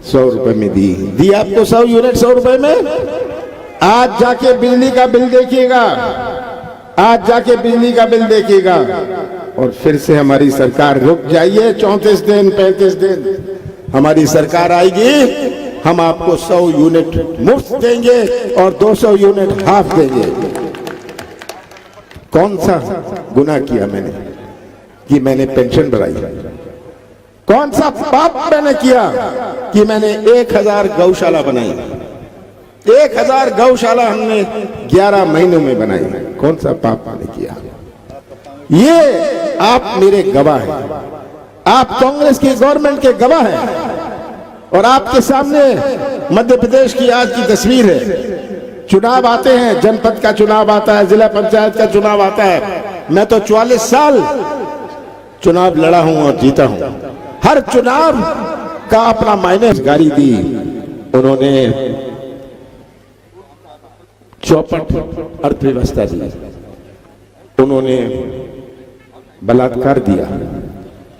100 रुपए में दी आपको 100 यूनिट 100 रुपए में। आज जाके बिजली का बिल देखिएगा, आज जाके बिजली का बिल देखिएगा। और फिर से हमारी सरकार रुक जाइए, 34 दिन 35 दिन हमारी सरकार आएगी, हम आपको 100 यूनिट मुफ्त देंगे और 200 यूनिट हाफ देंगे। कौन सा गुनाह किया मैंने कि मैंने पेंशन बढ़ाई? कौन सा पाप मैंने किया कि मैंने 1000 गौशाला बनाई? 1000 गौशाला हमने 11 महीनों में बनाई। कौन सा पाप मैंने किया? ये आप मेरे गवाह हैं, आप कांग्रेस की गवर्नमेंट के गवाह हैं। और आपके सामने मध्य प्रदेश की आज की तस्वीर है। चुनाव आते हैं, जनपद का चुनाव आता है, जिला पंचायत का चुनाव आता है। मैं तो 44 साल चुनाव लड़ा हूं और जीता हूं। हर चुनाव का अपना मायने। गाड़ी दी उन्होंने, चौपट अर्थव्यवस्था दी उन्होंने, बलात्कार दिया।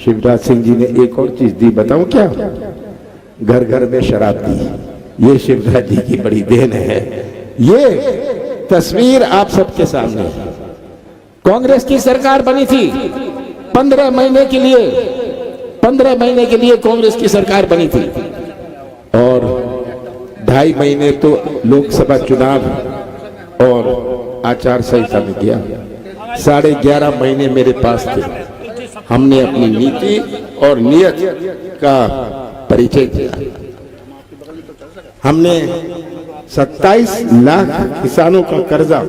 शिवराज सिंह जी ने एक और चीज दी, बताऊं क्या? घर घर में शराब दी। ये शिवराज जी की बड़ी देन है। ये तस्वीर आप सबके सामने है। कांग्रेस की सरकार बनी थी 15 महीने के लिए, 15 महीने के लिए कांग्रेस की सरकार बनी थी। और 2.5 महीने तो लोकसभा चुनाव और आचार संहिता में गया। 11.5 महीने मेरे पास थे। हमने अपनी नीति और नियत का परिचय किया। हमने 27 लाख किसानों का कर्जा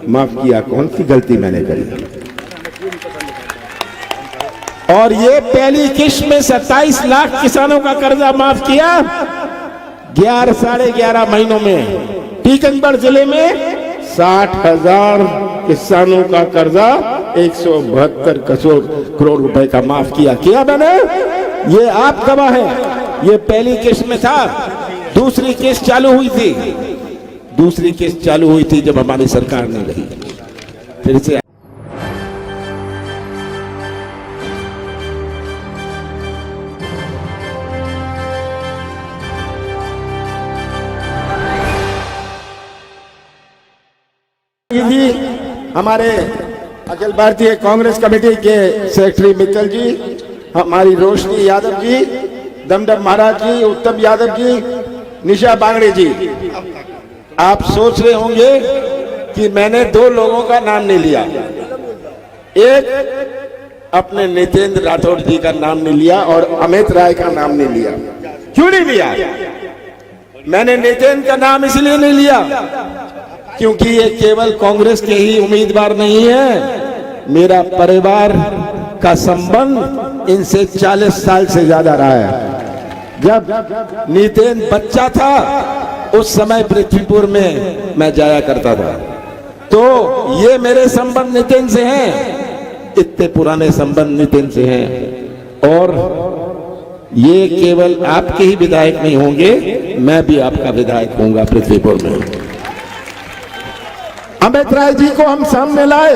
माफ किया। कौन सी गलती मैंने करी? और ये पहली किश्त में 27 लाख किसानों का कर्जा माफ किया 11.5 महीनों में। टीकमगढ़ जिले में 60,000 किसानों का कर्जा 172 करोड़ रुपए का माफ किया मैंने। ये आप गवाह हैं। ये पहली किस्त में था। दूसरी किस्त चालू हुई थी, दूसरी किस्त चालू हुई थी जब हमारी सरकार नहीं रही। फिर से हमारे अखिल भारतीय कांग्रेस कमेटी के सेक्रेटरी मित्तल जी, हमारी रोशनी यादव जी, दमदम महाराज जी, उत्तम यादव जी, निशा बांगड़े जी। आप सोच रहे होंगे कि मैंने 2 लोगों का नाम नहीं लिया। एक अपने नितेंद्र राठौड़ जी का नाम नहीं लिया और अमित राय का नाम नहीं लिया। क्यों नहीं लिया? मैंने नितेंद्र का नाम इसलिए नहीं लिया क्योंकि ये केवल कांग्रेस के ही उम्मीदवार नहीं है। मेरा परिवार का संबंध इनसे 40 साल से ज्यादा रहा है। जब नितेंद्र बच्चा था उस समय पृथ्वीपुर में मैं जाया करता था, तो ये मेरे संबंध नितेंद्र से हैं। इतने पुराने संबंध नितेंद्र से हैं। और ये केवल आपके ही विधायक नहीं होंगे, मैं भी आपका विधायक होऊंगा पृथ्वीपुर में। अमित राय जी को हम सामने लाए,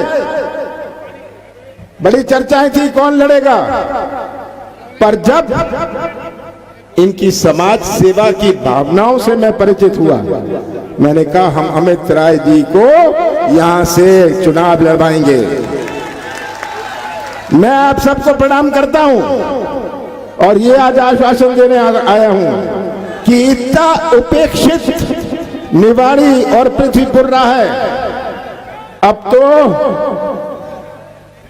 बड़ी चर्चाएं थी कौन लड़ेगा, पर जब इनकी समाज सेवा की भावनाओं से मैं परिचित हुआ, मैंने कहा हम अमित राय जी को यहां से चुनाव लड़वाएंगे। मैं आप सबको प्रणाम करता हूं और ये आज आश्वासन देने आया हूं कि इतना उपेक्षित निवाड़ी और पृथ्वीपुर रहा है। अब तो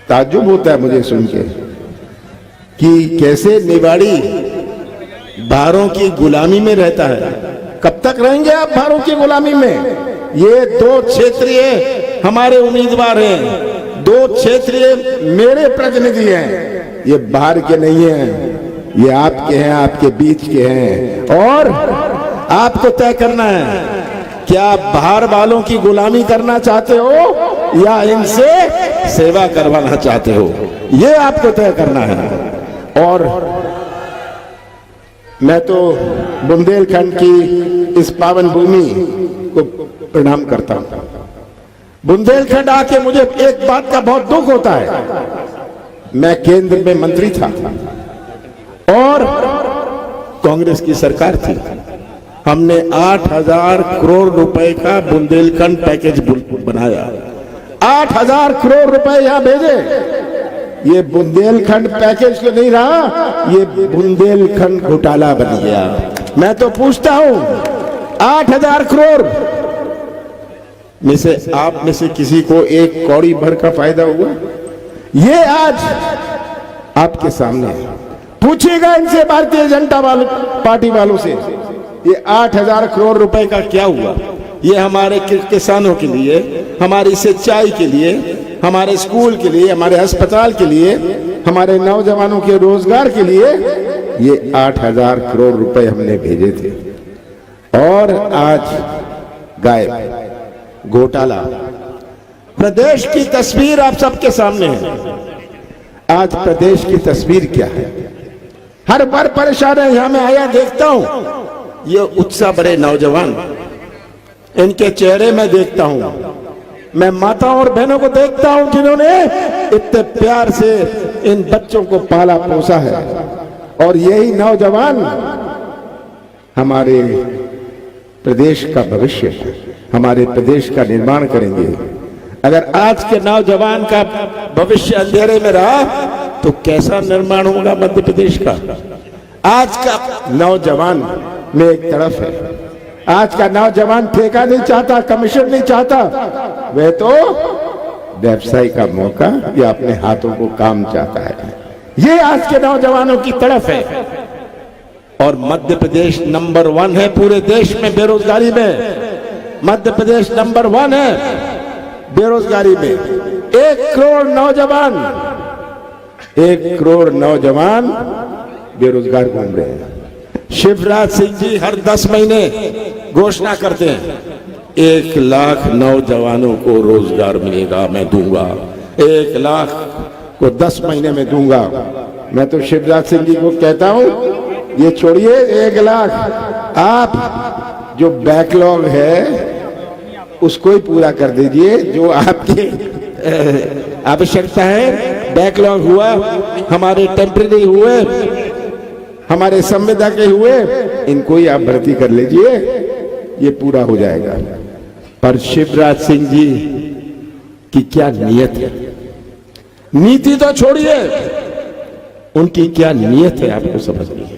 ताज्जुब होता है मुझे सुन के कि कैसे निवाड़ी भारों की गुलामी में रहता है। कब तक रहेंगे आप भारों की गुलामी में? ये 2 क्षेत्रीय हमारे उम्मीदवार हैं, 2 क्षेत्रीय मेरे प्रतिनिधि हैं। ये बाहर के नहीं हैं, ये आपके हैं, आपके बीच के हैं। और आपको तय करना है, क्या आप बाहर वालों की गुलामी करना चाहते हो या इनसे सेवा करवाना चाहते हो? ये आपको तय करना है। और मैं तो बुंदेलखंड की इस पावन भूमि को प्रणाम करता हूं। बुंदेलखंड आके मुझे एक बात का बहुत दुख होता है। मैं केंद्र में मंत्री था और कांग्रेस की सरकार थी, हमने 8,000 करोड़ रुपए का बुंदेलखंड पैकेज बनाया। 8,000 करोड़ रुपए यहां भेजे। ये बुंदेलखंड पैकेज तो नहीं रहा, ये बुंदेलखंड घोटाला बन गया। मैं तो पूछता हूं, 8,000 करोड़ में से आप में से किसी को एक कौड़ी भर का फायदा हुआ? ये आज आपके सामने है। पूछिएगा इनसे, भारतीय जनता पार्टी वालों से, ये 8,000 करोड़ रुपए का क्या हुआ? ये हमारे किसानों के लिए, हमारी सिंचाई के लिए, हमारे स्कूल के लिए, हमारे अस्पताल के लिए, हमारे नौजवानों के रोजगार के लिए ये 8,000 करोड़ रुपए हमने भेजे थे। और आज गायब, घोटाला। प्रदेश की तस्वीर आप सबके सामने है। आज प्रदेश की तस्वीर क्या है? हर बार परेशान है। यहां मैं आया देखता हूं, ये उत्साह बड़े नौजवान, इनके चेहरे में देखता हूं। मैं माताओं और बहनों को देखता हूं जिन्होंने इतने प्यार से इन बच्चों को पाला पोसा है। और यही नौजवान हमारे प्रदेश का भविष्य है, हमारे प्रदेश का निर्माण करेंगे। अगर आज के नौजवान का भविष्य अंधेरे में रहा तो कैसा निर्माण होगा मध्य प्रदेश का? आज का नौजवान में एक तरफ है, आज का नौजवान ठेका नहीं चाहता, कमीशन नहीं चाहता, वह तो व्यवसाय का मौका या अपने हाथों को काम चाहता है। ये आज के नौजवानों की तरफ है। और मध्य प्रदेश नंबर 1 है पूरे देश में बेरोजगारी में। मध्य प्रदेश नंबर 1 है बेरोजगारी में। 1 करोड़ नौजवान, 1 करोड़ नौजवान बेरोजगार घूम रहे हैं। शिवराज सिंह जी हर 10 महीने घोषणा करते हैं, 1 लाख नौजवानों को रोजगार मिलेगा, मैं दूंगा 1 लाख को 10 महीने में दूंगा। मैं तो शिवराज सिंह जी को कहता हूं, ये छोड़िए 1 लाख, आप जो बैकलॉग है उसको ही पूरा कर दीजिए। जो आपकी आवश्यकता है, बैकलॉग हुआ, हमारे टेम्परेरी हुए, हमारे संविदा के हुए, इनको ही आप भर्ती कर लीजिए, ये पूरा हो जाएगा। पर शिवराज सिंह जी की क्या नीयत है? नीति तो छोड़िए, उनकी क्या नीयत है आपको समझनी है।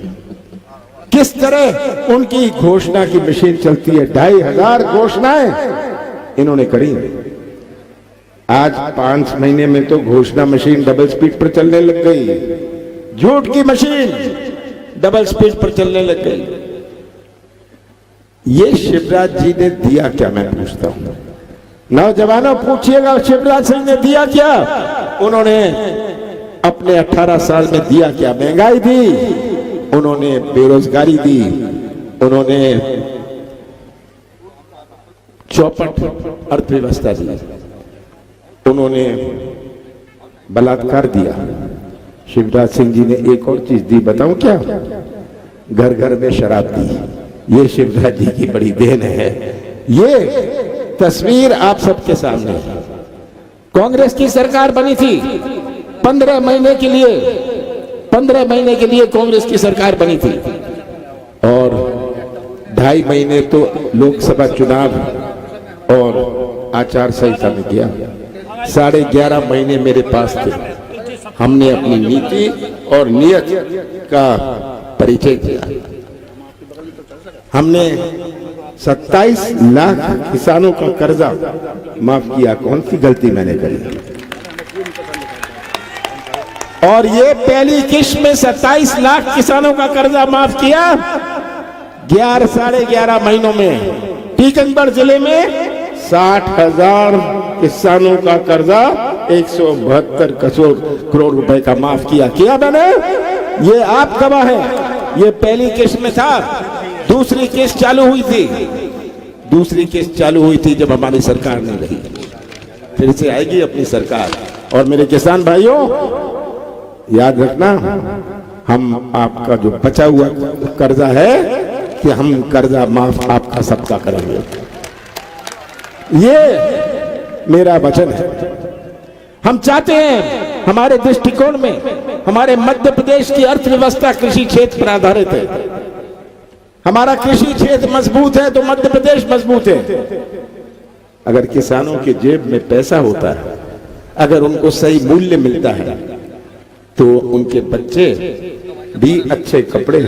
किस तरह उनकी घोषणा की मशीन चलती है। 2,500 घोषणाएं इन्होंने करी। आज 5 महीने में तो घोषणा मशीन डबल स्पीड पर चलने लग गई। झूठ की मशीन डबल स्पीड पर चलने लग गई। ये शिवराज जी ने दिया क्या, मैं पूछता हूं। नौजवानों पूछिएगा, शिवराज सिंह ने दिया क्या? उन्होंने अपने 18 साल में दिया क्या? महंगाई दी, उन्होंने बेरोजगारी दी, उन्होंने चौपट अर्थव्यवस्था दी, उन्होंने बलात्कार दिया। शिवराज सिंह जी ने एक और चीज दी, बताऊं क्या? घर घर में शराब दी। ये शिवराज जी की बड़ी देन है। ये तस्वीर आप सबके सामने है। कांग्रेस की सरकार बनी थी 15 महीने के लिए, 15 महीने के लिए कांग्रेस की सरकार बनी थी। और 2.5 महीने तो लोकसभा चुनाव और आचार संहिता में गया। 11.5 महीने मेरे पास थे। हमने अपनी नीति और नियत का परिचय किया। हमने 27 लाख किसानों का कर्जा माफ किया। कौन सी गलती मैंने करी? और ये पहली किश्त में 27 लाख किसानों का कर्जा माफ किया 11-11.5 महीनों में। टीकमगढ़ जिले में 60,000 किसानों का कर्जा 172 करोड़ रुपए का माफ किया मैंने। ये आप गवाह हैं। ये पहली किश्त में था। दूसरी किश्त चालू हुई थी, दूसरी किश्त चालू हुई थी जब हमारी सरकार नहीं रही। फिर से आएगी अपनी सरकार। और मेरे किसान भाइयों, याद रखना, हम आपका जो बचा हुआ कर्जा है कि हम कर्जा माफ आपका सबका करेंगे। ये मेरा वचन है। हम चाहते हैं, हमारे दृष्टिकोण में हमारे मध्य प्रदेश की अर्थव्यवस्था कृषि क्षेत्र पर आधारित है। हमारा कृषि क्षेत्र मजबूत है तो मध्य प्रदेश मजबूत है। अगर किसानों के जेब में पैसा होता है, अगर उनको सही मूल्य मिलता है, तो उनके बच्चे भी अच्छे कपड़े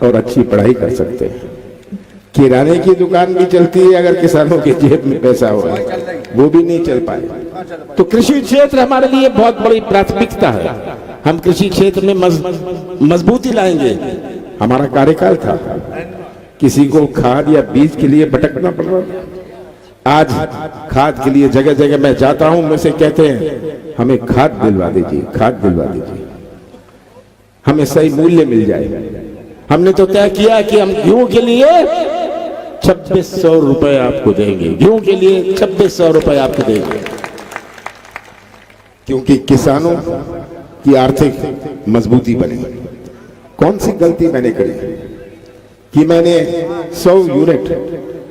और अच्छी पढ़ाई कर सकते हैं। किराने की दुकान भी चलती है अगर किसानों के जेब में पैसा हो, वो भी नहीं चल पाए। तो कृषि क्षेत्र हमारे लिए बहुत बड़ी प्राथमिकता है। हम कृषि क्षेत्र में मजबूती लाएंगे। हमारा कार्यकाल था, किसी को खाद या बीज के लिए भटकना पड़ रहा था। आज खाद के लिए जगह जगह मैं जाता हूं, मुझसे कहते हैं हमें खाद दिलवा दीजिए, खाद दिलवा दीजिए, हमें सही मूल्य मिल जाए। हमने तो तय किया कि हम गेहूं के लिए 2600 रुपए आपको देंगे, गेहूं के लिए 2600 रुपए आपको देंगे, क्योंकि किसानों की आर्थिक मजबूती बने। कौन सी गलती मैंने करी कि मैंने 100 यूनिट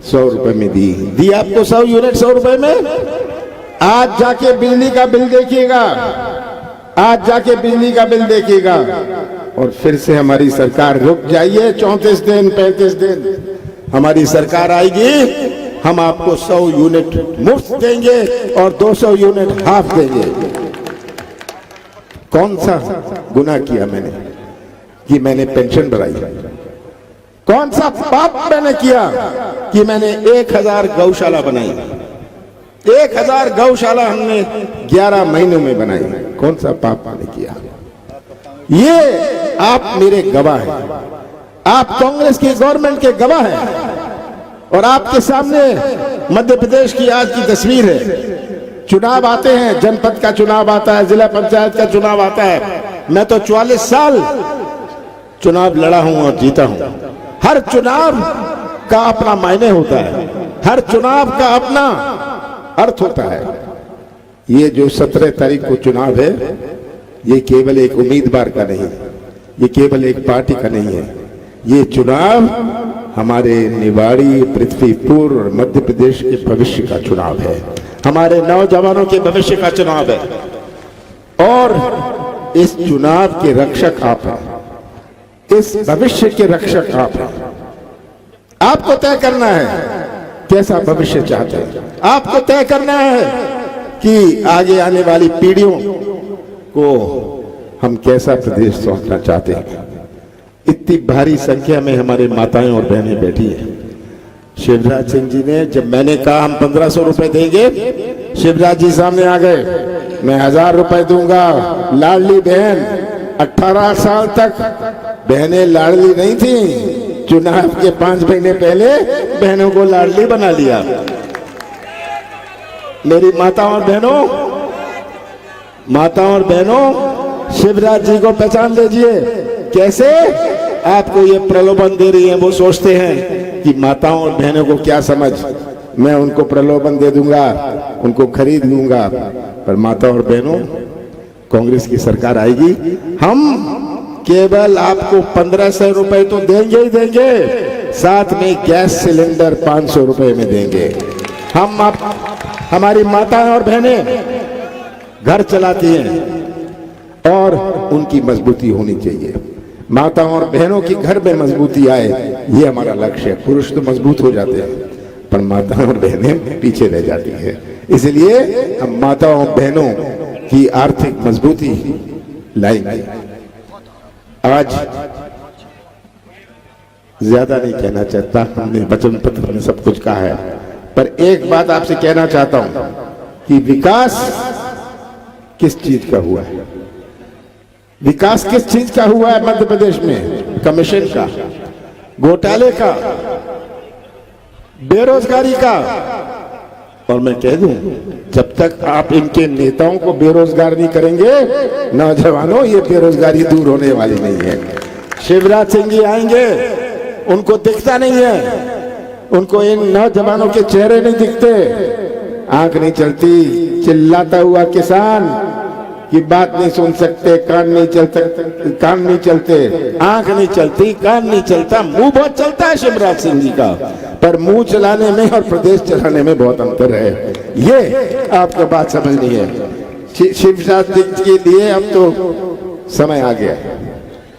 100 रुपए में दी आपको 100 यूनिट 100 रुपए में। आज जाके बिजली का बिल देखिएगा, आज जाके बिजली का बिल देखिएगा, और फिर से हमारी सरकार रुक जाइए 34 दिन 35 दिन, हमारी सरकार आएगी, हम आपको 100 यूनिट मुफ्त देंगे और 200 यूनिट हाफ देंगे। कौन सा गुनाह किया मैंने कि मैंने पेंशन बढ़ाई? कौन सा पाप मैंने किया कि मैंने 1000 गौशाला बनाई? 1000 गौशाला हमने 11 महीनों में बनाई। कौन सा पाप मैंने किया? ये आप मेरे गवाह हैं, आप कांग्रेस की गवर्नमेंट के गवाह हैं, और आपके सामने मध्य प्रदेश की आज की तस्वीर है। चुनाव आते हैं, जनपद का चुनाव आता है, जिला पंचायत का चुनाव आता है। मैं तो 44 साल चुनाव लड़ा हूं और जीता हूं। हर चुनाव का अपना मायने होता है, हर चुनाव का अपना अर्थ होता है। ये जो 17 तारीख को चुनाव है, ये केवल एक उम्मीदवार का नहीं, ये केवल एक पार्टी का नहीं है। ये चुनाव हमारे निवाड़ी, पृथ्वीपुर और मध्य प्रदेश के भविष्य का चुनाव है, हमारे नौजवानों के भविष्य का चुनाव है। और इस चुनाव के रक्षक आप हैं, इस भविष्य के रक्षक आप हैं। आपको तय करना है कैसा भविष्य चाहते हैं, आपको तय करना है कि आगे आने वाली पीढ़ियों को हम कैसा प्रदेश सौंपना चाहते हैं। इतनी भारी संख्या में हमारे माताएं और बहनें बैठी हैं। शिवराज सिंह जी ने, जब मैंने कहा हम 1500 रुपए देंगे, शिवराज जी सामने आ गए, मैं 1000 रुपए दूंगा। लाडली बहन, 18 साल तक बहनें लाडली नहीं थी, चुनाव के 5 महीने पहले बहनों को लाडली बना लिया। मेरी माता और बहनों, शिवराज जी को पहचान लीजिए। कैसे आपको ये प्रलोभन दे रही हैं? वो सोचते हैं कि माताओं और बहनों को क्या समझ, मैं उनको प्रलोभन दे दूंगा, उनको खरीद लूंगा। पर माता और बहनों, कांग्रेस की सरकार आएगी, हम केवल आपको 1500 रुपए तो देंगे ही देंगे, साथ में गैस सिलेंडर 500 रुपए में देंगे। हम हमारी माताएं और बहनें घर चलाती हैं और उनकी मजबूती होनी चाहिए। माताओं और बहनों की घर में मजबूती आए, ये हमारा लक्ष्य है। पुरुष तो मजबूत हो जाते हैं, पर माताओं और बहनें पीछे रह जाती है। इसलिए हम माताओं और बहनों की आर्थिक मजबूती लाएंगे। आज ज्यादा नहीं कहना चाहता, हमने वचन पत्र में सब कुछ कहा है, पर एक बात आपसे कहना चाहता हूं कि विकास किस चीज का हुआ है? विकास किस चीज का हुआ है मध्य प्रदेश में? कमीशन का, घोटाले का, बेरोजगारी का। और मैं कह दूं, जब तक आप इनके नेताओं को बेरोजगार नहीं करेंगे, नौजवानों, ये बेरोजगारी दूर होने वाली नहीं है। शिवराज सिंह जी आएंगे, उनको दिखता नहीं है, उनको इन नौजवानों के चेहरे नहीं दिखते, आंख नहीं चलती। चिल्लाता हुआ किसान की बात नहीं सुन सकते, कान नहीं चलते, आंख नहीं चलती, कान नहीं चलता, मुंह बहुत चलता है शिवराज सिंह जी का, पर मुंह चलाने में और प्रदेश चलाने में बहुत अंतर है। ये आपको बात समझनी है। शिवराज सिंह के लिए अब तो समय आ गया।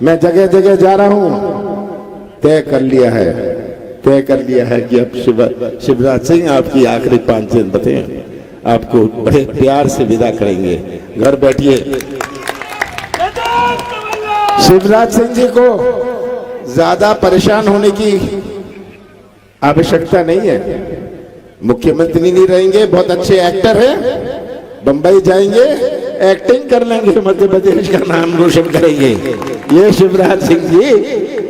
मैं जगह जगह जा रहा हूं, तय कर लिया है कि अब शिवराज सिंह आपकी आखिरी 5 दिन बते आपको बड़े प्यार से विदा करेंगे। घर बैठिए। शिवराज सिंह जी को ज्यादा परेशान होने की आवश्यकता नहीं है। मुख्यमंत्री नहीं रहेंगे, बहुत अच्छे एक्टर हैं, बंबई जाएंगे, एक्टिंग कर लेंगे, मध्य प्रदेश का नाम रोशन करेंगे। ये शिवराज सिंह जी,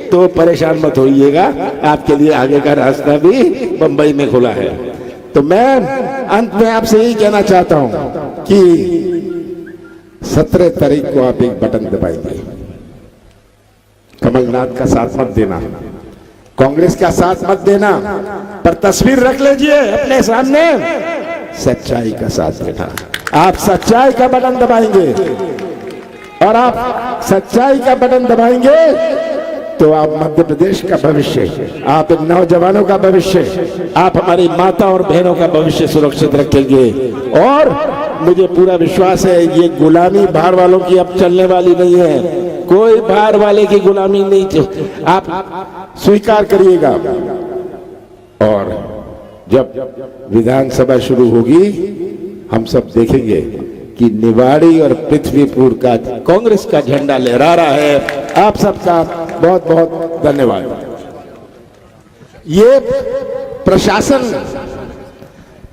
तो परेशान मत होइएगा, आपके लिए आगे का रास्ता भी बंबई में खुला है। तो मैं अंत में आपसे यही कहना चाहता हूं कि 17 तारीख को आप एक बटन दबाएंगे। कमलनाथ का साथ मत देना, कांग्रेस का साथ मत देना, पर तस्वीर रख लीजिए अपने सामने, सच्चाई का साथ देना। आप सच्चाई का बटन दबाएंगे, और आप सच्चाई का बटन दबाएंगे तो आप मध्य प्रदेश का भविष्य, आप इन नौजवानों का भविष्य, आप हमारी माता और बहनों का भविष्य सुरक्षित रखेंगे। और मुझे पूरा विश्वास है ये गुलामी बाहर वालों की अब चलने वाली नहीं है, कोई बाहर वाले की गुलामी नहीं, आप स्वीकार करिएगा। और जब विधानसभा शुरू होगी हम सब देखेंगे कि निवाड़ी और पृथ्वीपुर का कांग्रेस का झंडा लहरा रहा है। आप सबका बहुत बहुत धन्यवाद। ये प्रशासन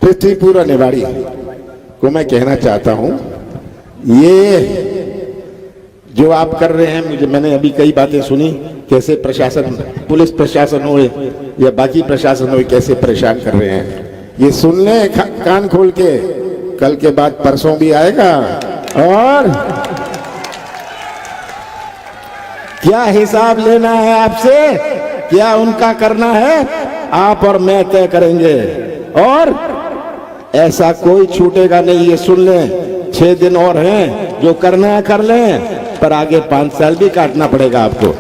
पृथ्वीपुर और निवाड़ी को मैं कहना चाहता हूं, ये जो आप कर रहे हैं, मैंने अभी कई बातें सुनी, कैसे प्रशासन, पुलिस प्रशासन हो या बाकी प्रशासन हो, कैसे परेशान कर रहे हैं। ये सुन लें कान खोल के, कल के बाद परसों भी आएगा। और क्या हिसाब लेना है आपसे, क्या उनका करना है, आप और मैं तय करेंगे। और ऐसा कोई छूटेगा नहीं, ये सुन लें। 6 दिन और हैं, जो करना है कर लें, पर आगे 5 साल भी काटना पड़ेगा आपको।